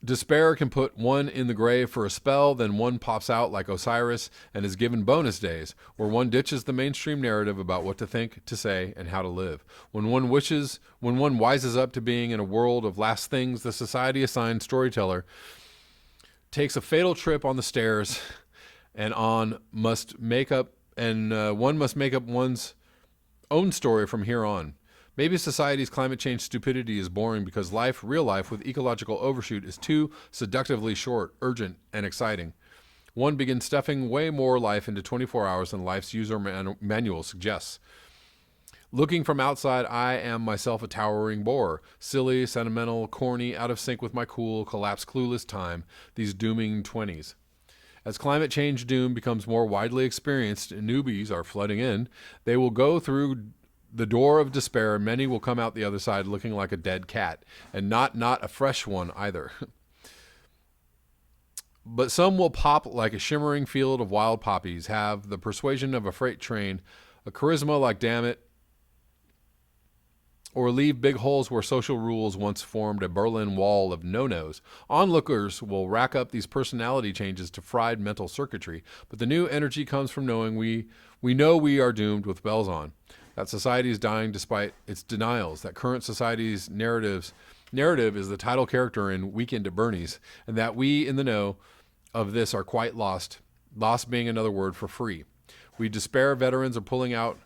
Despair can put one in the grave for a spell, then one pops out like Osiris and is given bonus days, where one ditches the mainstream narrative about what to think, to say, and how to live. When one wises up to being in a world of last things, the society-assigned storyteller takes a fatal trip on the stairs, and one must make up one's own story from here on. Maybe society's climate change stupidity is boring because life, real life, with ecological overshoot is too seductively short, urgent, and exciting. One begins stuffing way more life into 24 hours than life's user manual suggests. Looking from outside, I am myself a towering bore. Silly, sentimental, corny, out of sync with my cool, collapsed, clueless time, these dooming 20s. As climate change doom becomes more widely experienced and newbies are flooding in, they will go through the door of despair, and many will come out the other side looking like a dead cat, and not a fresh one either. But some will pop like a shimmering field of wild poppies, have the persuasion of a freight train, a charisma like damn it, or leave big holes where social rules once formed a Berlin Wall of no-nos. Onlookers will rack up these personality changes to fried mental circuitry, but the new energy comes from knowing we know we are doomed with bells on. That society is dying despite its denials, that current society's narrative is the title character in Weekend at Bernie's, and that we in the know of this are quite lost, lost being another word for free. We despair veterans are pulling out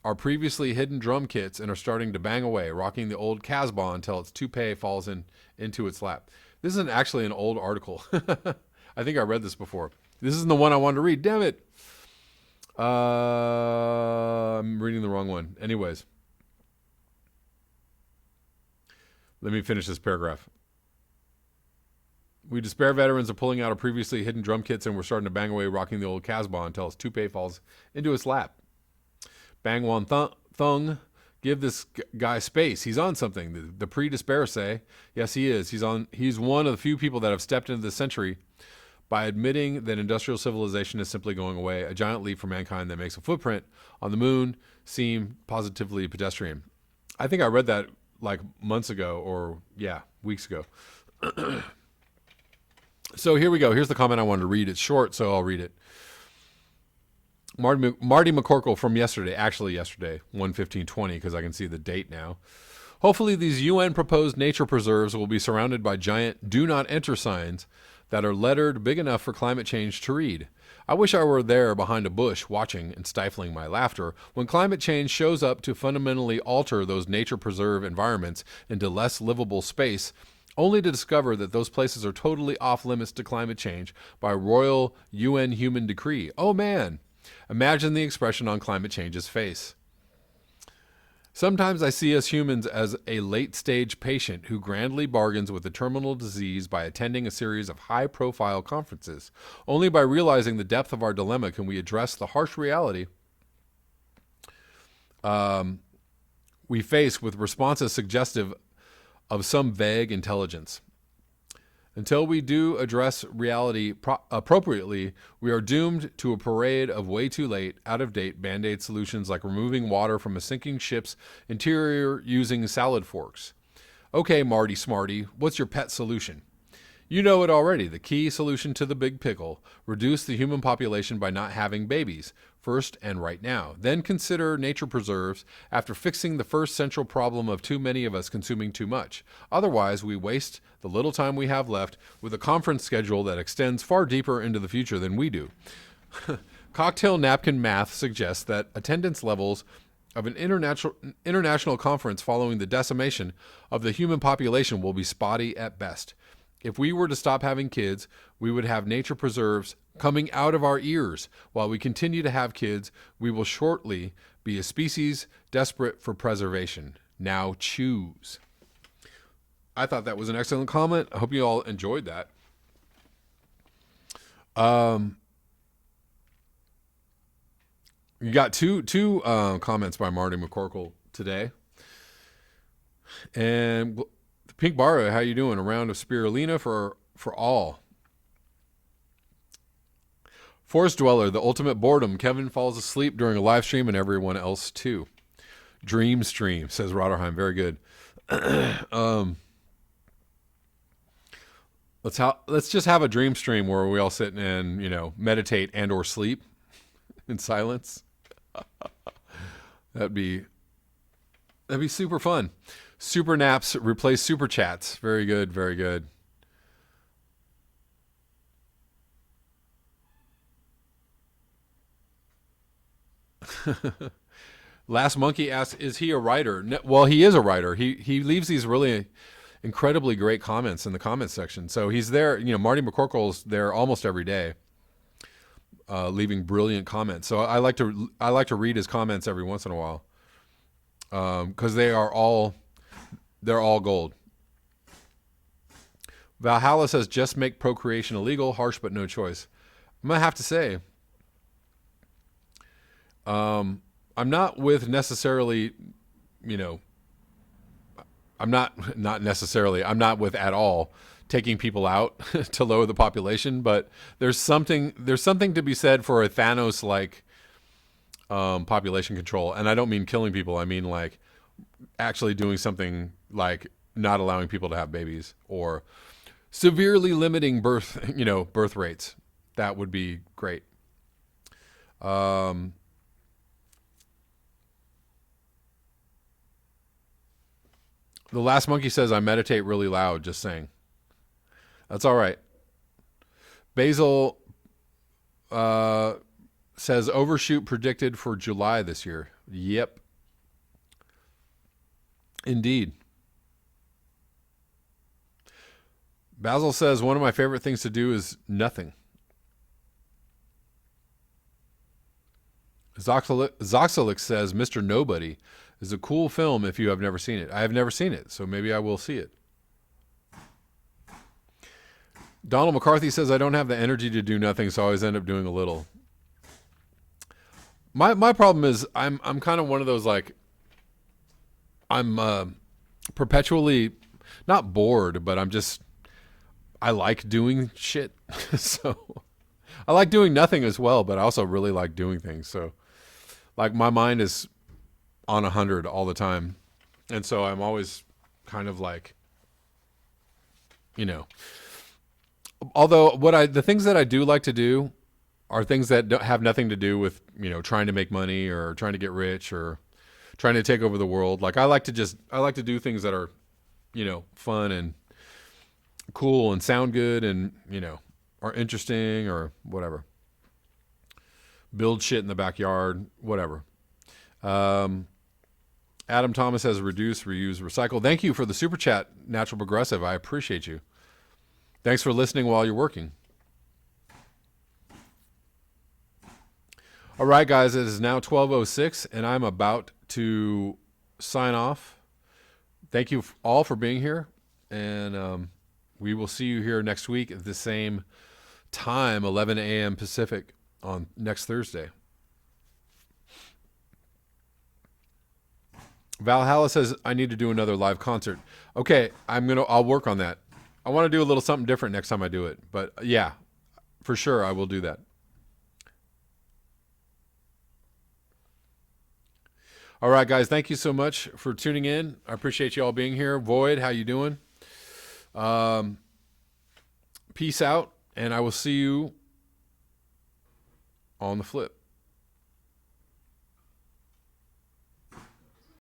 our previously hidden drum kits and are starting to bang away, rocking the old Casbah until its toupee falls into its lap. This isn't actually an old article. I think I read this before. This isn't the one I wanted to read. Damn it. I'm reading the wrong one. Anyways, let me finish this paragraph. We despair veterans are pulling out our previously hidden drum kits and we're starting to bang away, rocking the old Casbah until its toupee falls into its lap. Bang Wan Thung, give this guy space. He's on something. The pre-despair say, yes, he is. He's one of the few people that have stepped into the century by admitting that industrial civilization is simply going away, a giant leap for mankind that makes a footprint on the moon seem positively pedestrian. I think I read that like months ago or, weeks ago. So here we go. Here's the comment I wanted to read. It's short, so I'll read it. Marty McCorkle from yesterday, 1/15/20, because I can see the date now. Hopefully these UN proposed nature preserves will be surrounded by giant do not enter signs that are lettered big enough for climate change to read. I wish I were there behind a bush watching and stifling my laughter when climate change shows up to fundamentally alter those nature preserve environments into less livable space, only to discover that those places are totally off limits to climate change by royal UN human decree. Oh man, imagine the expression on climate change's face. Sometimes I see us humans as a late-stage patient who grandly bargains with a terminal disease by attending a series of high-profile conferences. Only by realizing the depth of our dilemma can we address the harsh reality we face with responses suggestive of some vague intelligence. Until we do address reality appropriately, we are doomed to a parade of way too late, out-of-date Band-Aid solutions like removing water from a sinking ship's interior using salad forks. Okay, Marty Smarty, what's your pet solution? You know it already, the key solution to the big pickle. Reduce the human population by not having babies, first and right now. Then consider nature preserves after fixing the first central problem of too many of us consuming too much. Otherwise, we waste the little time we have left with a conference schedule that extends far deeper into the future than we do. Cocktail napkin math suggests that attendance levels of an international conference following the decimation of the human population will be spotty at best. If we were to stop having kids, we would have nature preserves coming out of our ears. While we continue to have kids, we will shortly be a species desperate for preservation. Now choose. I thought that was an excellent comment. I hope you all enjoyed that. You got two comments by Marty McCorkle today. And Pink Barra, how you doing? A round of spirulina for all. Forest Dweller, the ultimate boredom. Kevin falls asleep during a live stream and everyone else too. Dream stream, says Rotterheim. Very good. Let's just have a dream stream where we all sit and meditate and or sleep in silence. That'd be super fun. Super naps replace super chats. Very good, very good. Last Monkey asks, is he a writer? No, well, he is a writer. He leaves these really incredibly great comments in the comments section. So he's there, Marty McCorkle's there almost every day, leaving brilliant comments. So I like to read his comments every once in a while. Because they're all gold. Valhalla says, just make procreation illegal, harsh but no choice. I'm going to have to say, I'm not with necessarily, I'm not with at all taking people out to lower the population, but there's something to be said for a Thanos-like population control. And I don't mean killing people. I mean like actually doing something like not allowing people to have babies or severely limiting birth rates. That would be great. The Last Monkey says, I meditate really loud, just saying. That's all right. Basil says, overshoot predicted for July this year. Yep. Indeed. Basil says, one of my favorite things to do is nothing. Zoxalix says, Mr. Nobody is a cool film if you have never seen it. I have never seen it, so maybe I will see it. Donald McCarthy says, I don't have the energy to do nothing, so I always end up doing a little. My problem is I'm kind of one of those, like, I'm perpetually not bored, but I like doing shit. So I like doing nothing as well, but I also really like doing things. So like my mind is on 100 all the time. And so I'm always kind of like, although the things that I do like to do are things that have nothing to do with, trying to make money or trying to get rich or trying to take over the world. Like I like to do things that are, fun and cool and sound good and, are interesting or whatever. Build shit in the backyard, whatever. Adam Thomas says, reduce, reuse, recycle. Thank you for the super chat, Natural Progressive. I appreciate you. Thanks for listening while you're working. All right, guys, it is now 12:06, and I'm about to sign off. Thank you all for being here, and we will see you here next week at the same time, 11 a.m. Pacific, on next Thursday. Valhalla says I need to do another live concert. Okay, I'll work on that. I want to do a little something different next time I do it, but yeah, for sure I will do that. All right, guys, thank you so much for tuning in. I appreciate you all being here. Void, how you doing? Peace out, and I will see you on the flip.